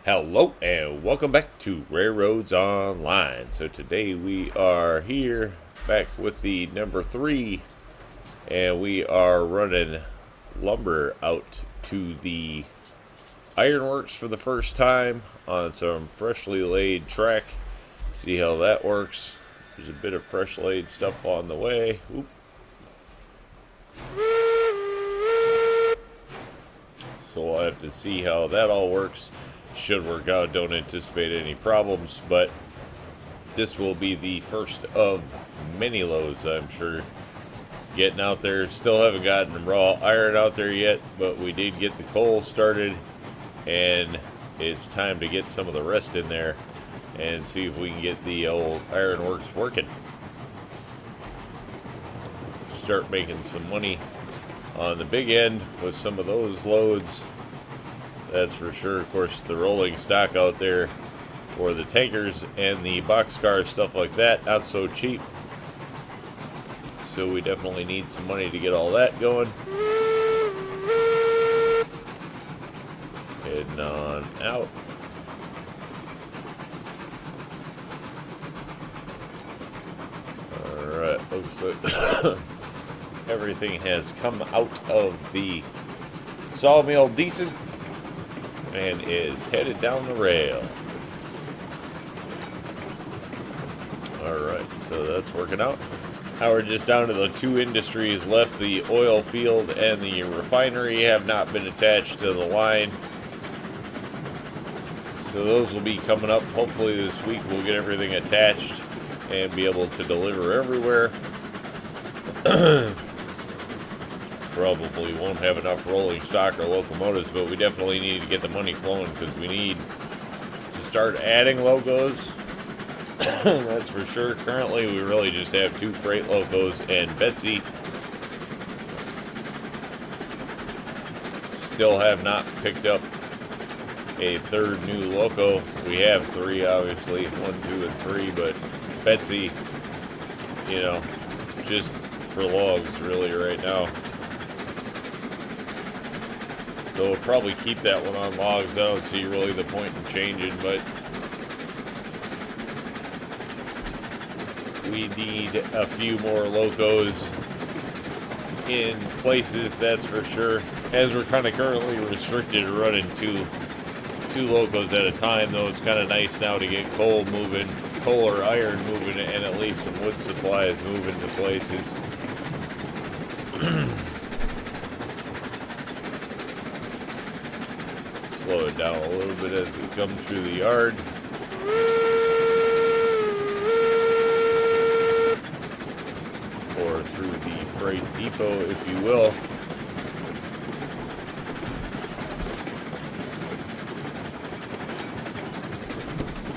Hello and welcome back to RailRoads Online. So today we are here back with the number 3 and we are running lumber out to the ironworks for the first time on some freshly laid track. See how that works. There's a bit of fresh laid stuff on the way. Oop. So we'll have to see how that all works. Should work out, don't anticipate any problems, but this will be the first of many loads, I'm sure. Getting out there, still haven't gotten raw iron out there yet, but we did get the coal started, and it's time to get some of the rest in there and see if we can get the old ironworks working. Start making some money on the big end with some of those loads. That's for sure. Of course, the rolling stock out there for the tankers and the boxcars, stuff like that, not so cheap. So we definitely need some money to get all that going. Heading on out. Alright, looks like everything has come out of the sawmill decent and is headed down the rail. Alright, so that's working out. Now we're just down to the two industries left. The oil field and the refinery have not been attached to the line. So those will be coming up. Hopefully this week we'll get everything attached and be able to deliver everywhere. Probably won't have enough rolling stock or locomotives, but we definitely need to get the money flowing because we need to start adding locos. That's for sure. Currently, we really just have 2 freight locos and Betsy. Still have not picked up a 3rd new loco. We have 3, obviously, 1, 2, and 3, but Betsy, you know, just for logs, really, right now. So we'll probably keep that one on logs. I don't see really the point in changing, but we need a few more locos in places, that's for sure. As we're kind of currently restricted to running two locos at a time, though it's kind of nice now to get coal moving, coal or iron moving, and at least some wood supplies moving to places. Slow it down a little bit as we come through the yard. Or through the freight depot, if you will.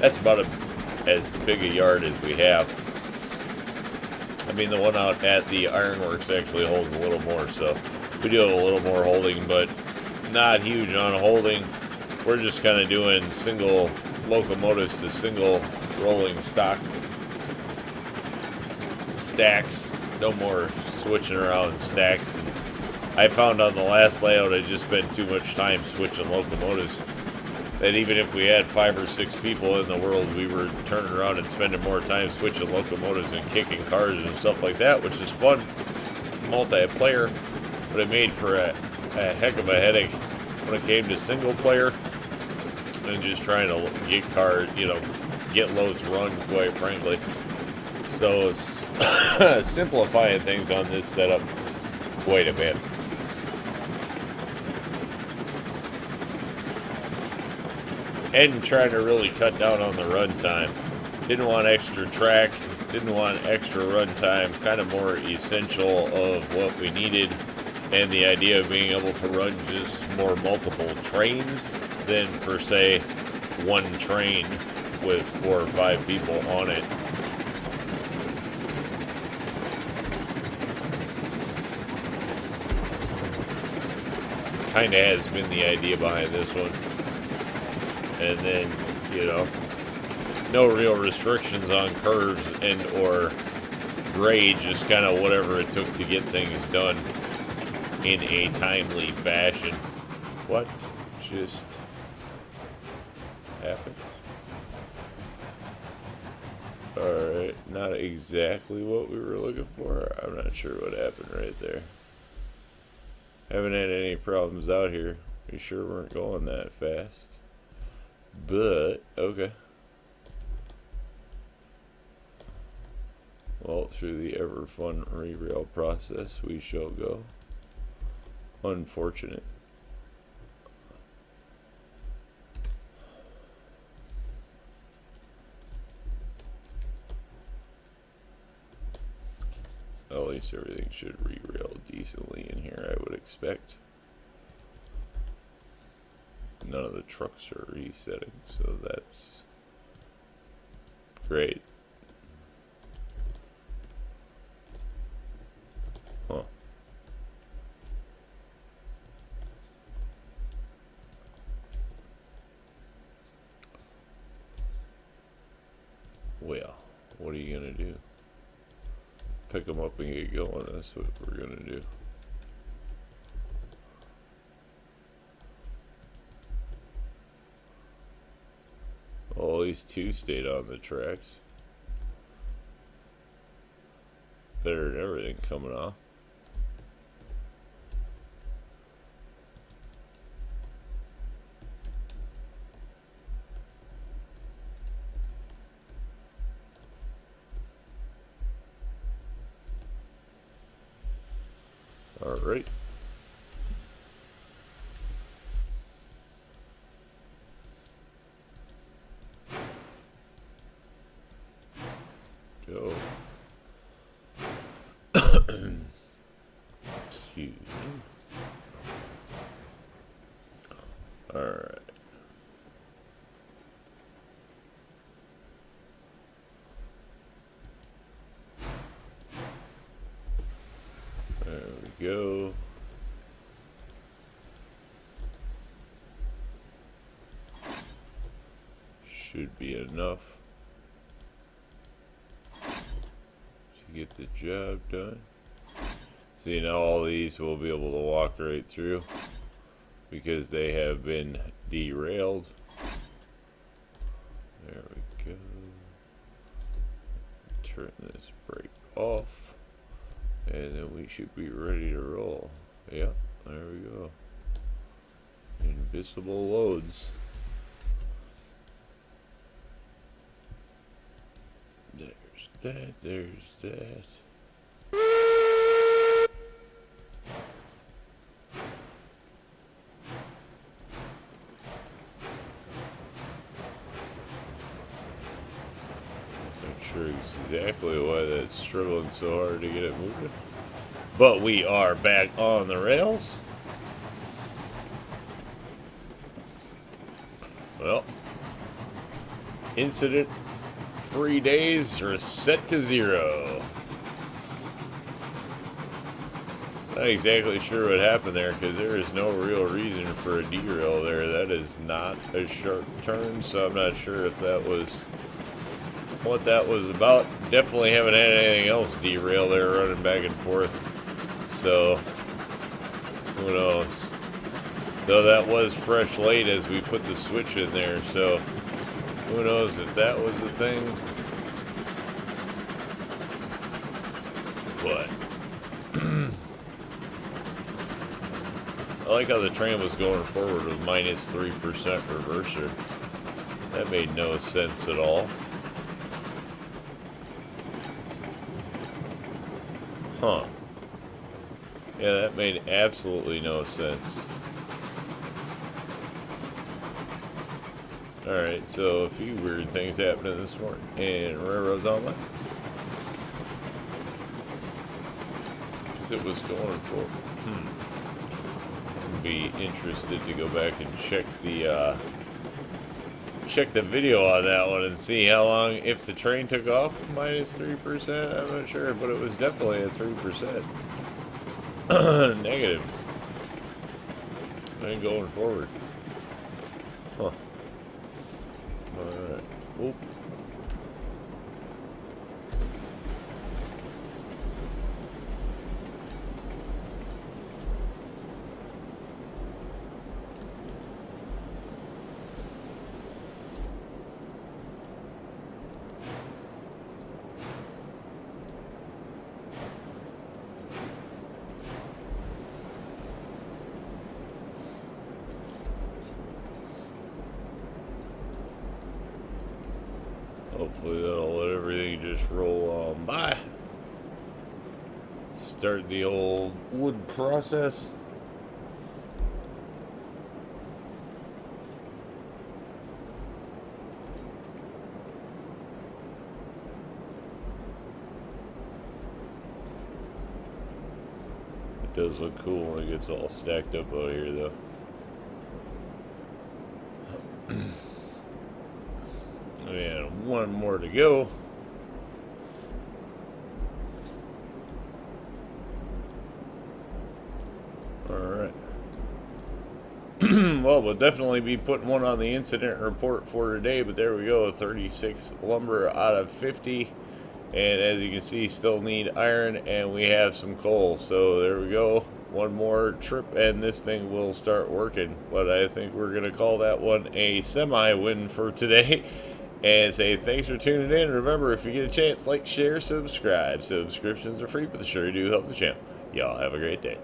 That's about as big a yard as we have. I mean, the one out at the ironworks actually holds a little more, so we do have a little more holding, but not huge on holding. We're just kind of doing single locomotives to single rolling stock stacks. No more switching around stacks. And I found on the last layout I just spent too much time switching locomotives. That even if we had 5 or 6 people in the world, we were turning around and spending more time switching locomotives and kicking cars and stuff like that, which is fun, multiplayer, but it made for a heck of a headache when it came to single player and just trying to get cars, you know, get loads run, quite frankly. So simplifying things on this setup quite a bit. And trying to really cut down on the run time. Didn't want extra track, didn't want extra run time, kind of more essential of what we needed. And the idea of being able to run just more multiple trains than per se one train with 4 or 5 people on it. Kind of has been the idea behind this one. And then, you know, no real restrictions on curves and or grade, just kind of whatever it took to get things done in a timely fashion. What just happened? Alright, not exactly what we were looking for. I'm not sure what happened right there. Haven't had any problems out here. We sure weren't going that fast. But, okay. Well, through the ever fun re-rail process we shall go. Unfortunate. Well, at least everything should re-rail decently in here, I would expect. None of the trucks are resetting, so that's great. Huh. Well, what are you gonna do? Pick them up and get going. That's what we're gonna do. Well, at least two stayed on the tracks. Better than everything coming off. All right. Go. Excuse me. All right. There we go. Should be enough to get the job done. See, now all these we'll be able to walk right through because they have been derailed. There we go. Turn this brake off. And then we should be ready to roll. Yep, there we go. Invisible loads. There's that. Not sure exactly why that's struggling so hard to get it moving. But we are back on the rails. Well, incident free days are set to 0. Not exactly sure what happened there because there is no real reason for a derail there. That is not a sharp turn, so I'm not sure if that was what that was about. Definitely haven't had anything else derail there running back and forth, so who knows. Though that was fresh late as we put the switch in there, so who knows if that was the thing. But I like how the train was going forward with minus 3% reverser. That made no sense at all. Huh. Yeah, that made absolutely no sense. Alright, so a few weird things happening this morning in RailRoads Online. Because it was going for... I'd be interested to go back and check the video on that one and see how long, if the train took off minus 3%, I'm not sure, but it was definitely a 3% negative. And going forward. Huh. Alright. Whoop. hopefully that'll let everything just roll on by. Start the old wood process. It does look cool when it gets all stacked up out here, though. And one more to go. Alright. Well, we'll definitely be putting one on the incident report for today, but there we go, 36 lumber out of 50. And as you can see, still need iron, and we have some coal. So there we go, one more trip and this thing will start working. But I think we're going to call that one a semi-win for today. And say thanks for tuning in. Remember, if you get a chance, like, share, subscribe. Subscriptions are free, but they sure do help the channel. Y'all have a great day.